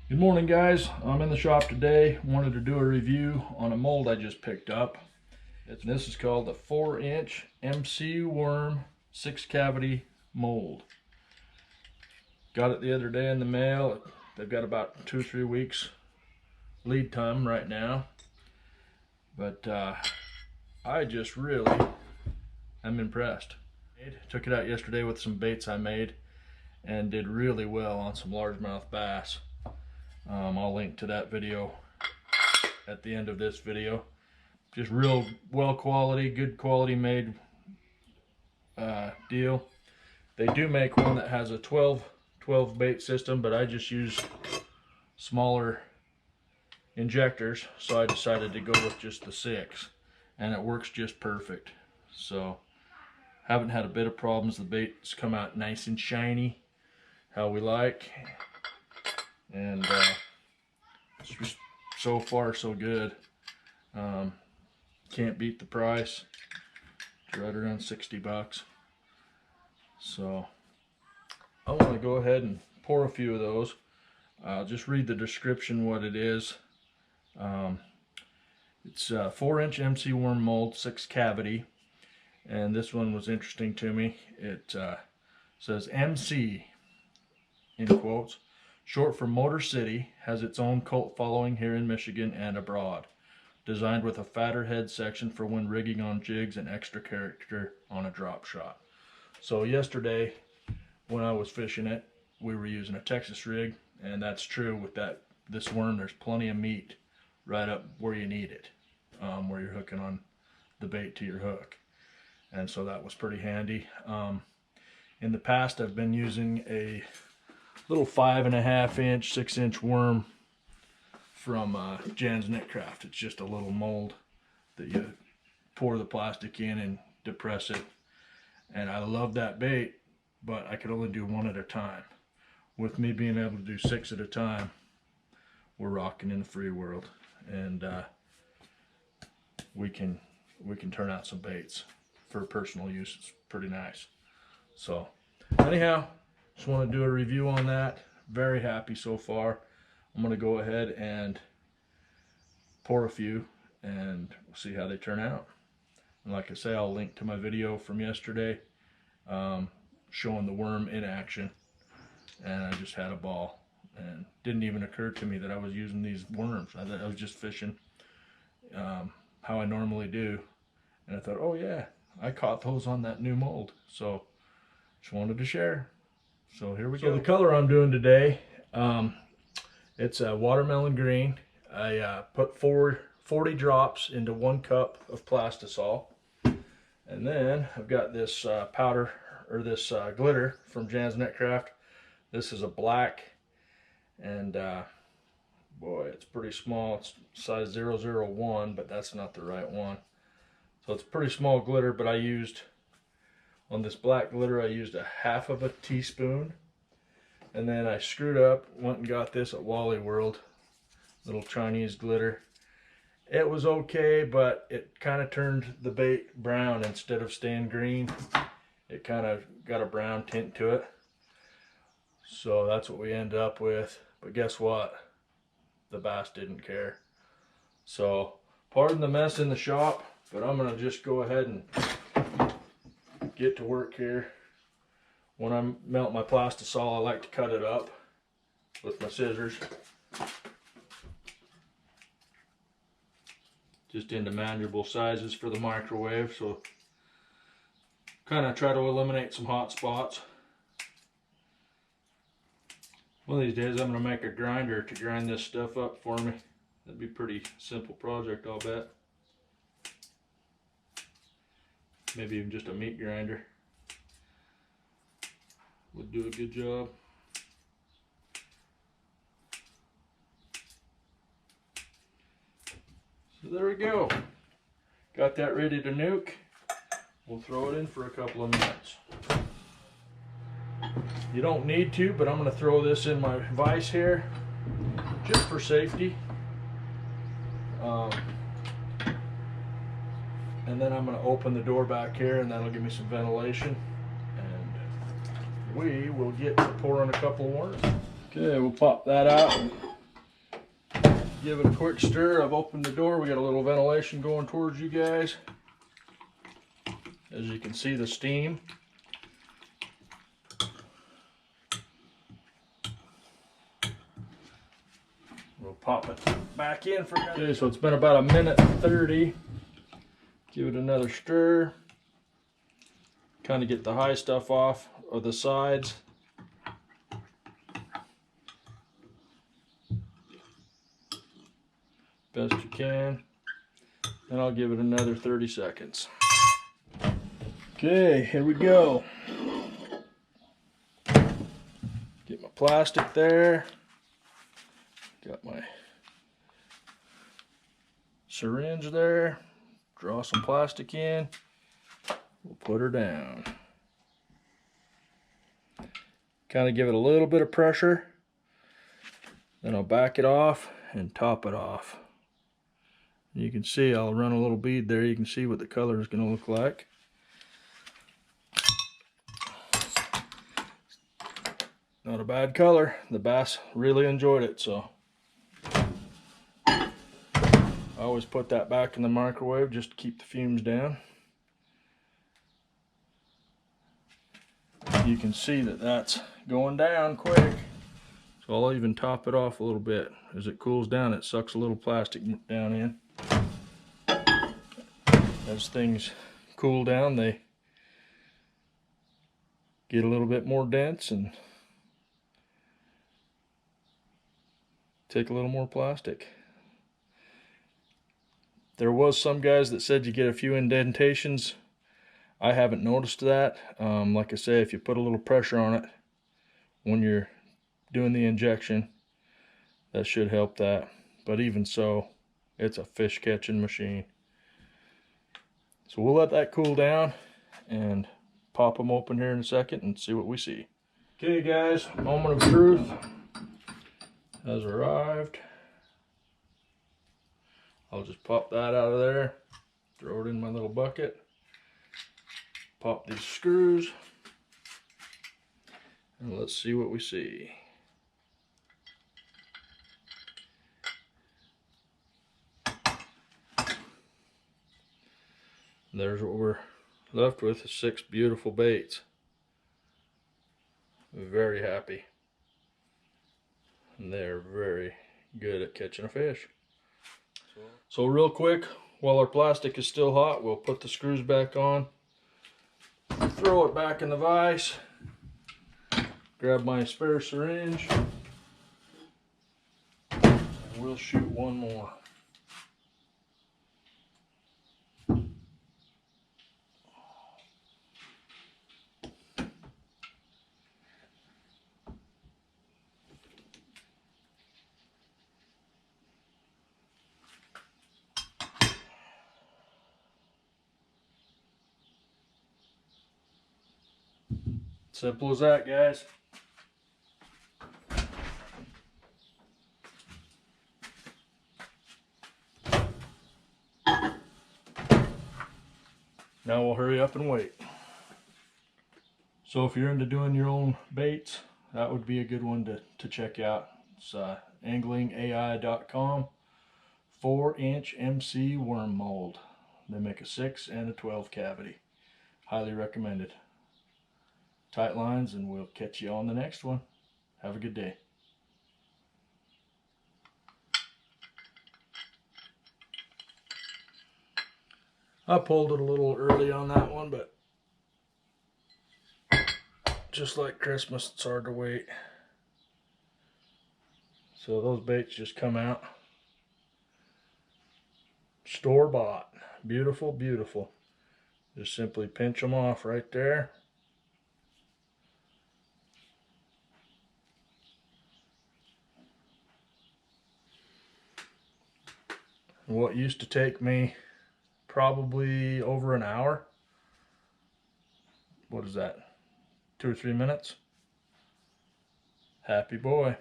Good morning, guys. I'm in the shop today. Wanted to do a review on a mold I just picked up. This is called the 4-inch MC Worm 6-cavity mold. Got it the other day in the mail. They've got about 2 or 3 weeks lead time right now. But I just really am impressed. Took it out yesterday with some baits I made and did really well on some largemouth bass. I'll link to that video at the end of this video. Just real well quality, good quality made deal. They do make one that has a 12 bait system, but I just use smaller injectors, so I decided to go with just the 6, and it works just perfect. So haven't had a bit of problems. The bait's come out nice and shiny, how we like. And it's just so far so good. Can't beat the price. It's right around 60 bucks. So I want to go ahead and pour a few of those. I'll just read the description what it is. It's a 4-inch MC Worm mold, 6 cavity, and this one was interesting to me. It says MC in quotes, short for Motor City, has its own cult following here in Michigan and abroad. Designed with a fatter head section for when rigging on jigs and extra character on a drop shot. So yesterday when I was fishing it, we were using a Texas rig, and that's true with this worm. There's plenty of meat right up where you need it, where you're hooking on the bait to your hook. And so that was pretty handy. In the past I've been using a little 5.5-inch, 6-inch worm from Jan's Netcraft. It's just a little mold that you pour the plastic in and depress it. And I love that bait, but I could only do 1 at a time. With me being able to do 6 at a time, we're rocking in the free world, and we can turn out some baits for personal use. It's pretty nice. So anyhow, just want to do a review on that. Very happy so far. I'm going to go ahead and pour a few and see how they turn out. And like I say, I'll link to my video from yesterday showing the worm in action. And I just had a ball. And didn't even occur to me that I was using these worms. I thought I was just fishing how I normally do. And I thought, oh yeah, I caught those on that new mold. So just wanted to share. So here we go. The color I'm doing today, it's a watermelon green. I put 40 drops into 1 cup of Plastisol. And then I've got this powder, or this glitter from Jan's Netcraft. This is a black, and boy, it's pretty small. It's size 001, but that's not the right one. So it's pretty small glitter, but I used, on this black glitter, I used a 1/2 teaspoon. And then I screwed up, went and got this at Wally World, little Chinese glitter. It was okay, but it kind of turned the bait brown instead of staying green. It kind of got a brown tint to it. So that's what we ended up with. But guess what? The bass didn't care. So pardon the mess in the shop, but I'm gonna just go ahead and get to work here. When I melt my Plastisol, I like to cut it up with my scissors. Just into manageable sizes for the microwave, so kind of try to eliminate some hot spots. One of these days I'm going to make a grinder to grind this stuff up for me. That'd be a pretty simple project, I'll bet. Maybe even just a meat grinder would do a good job. So there we go. Got that ready to nuke. We'll throw it in for a couple of minutes. You don't need to, but I'm going to throw this in my vise here just for safety. And then I'm going to open the door back here, and that'll give me some ventilation. We will get to pouring a couple of worms. Okay, we'll pop that out. give it a quick stir. I've opened the door. We got a little ventilation going towards you guys. As you can see, the steam. We'll pop it back in for okay, so it's been about 1:30. Give it another stir. Kind of get the high stuff off of the sides. Best you can. And I'll give it another 30 seconds. Okay, here we go. Get my plastic there. Got my syringe there. Draw some plastic in. We'll put her down. Kind of give it a little bit of pressure. Then I'll back it off and top it off. You can see I'll run a little bead there. You can see what the color is going to look like. Not a bad color. The bass really enjoyed it, so I always put that back in the microwave just to keep the fumes down. You can see that that's going down quick. So I'll even top it off a little bit. As it cools down, it sucks a little plastic down in. As things cool down, they get a little bit more dense and take a little more plastic. There was some guys that said you get a few indentations. I haven't noticed that. Like I say, if you put a little pressure on it when you're doing the injection, that should help that. But even so, it's a fish catching machine. So we'll let that cool down and pop them open here in a second and see what we see. Okay guys, moment of truth has arrived. I'll just pop that out of there, throw it in my little bucket, pop these screws, and let's see what we see. There's what we're left with, is 6 beautiful baits. Very happy. And they're very good at catching a fish. So real quick, while our plastic is still hot, we'll put the screws back on, throw it back in the vise, grab my spare syringe, and we'll shoot one more. Simple as that, guys. Now we'll hurry up and wait. So if you're into doing your own baits, that would be a good one to check out. It's anglingai.com. 4-inch MC worm mold. They make a 6 and a 12 cavity. Highly recommended. Tight lines, and we'll catch you on the next one. Have a good day. I pulled it a little early on that one, but just like Christmas, it's hard to wait. So those baits just come out store-bought. Beautiful, beautiful. Just simply pinch them off right there. What used to take me probably over an hour, what is that, 2 or 3 minutes? Happy boy.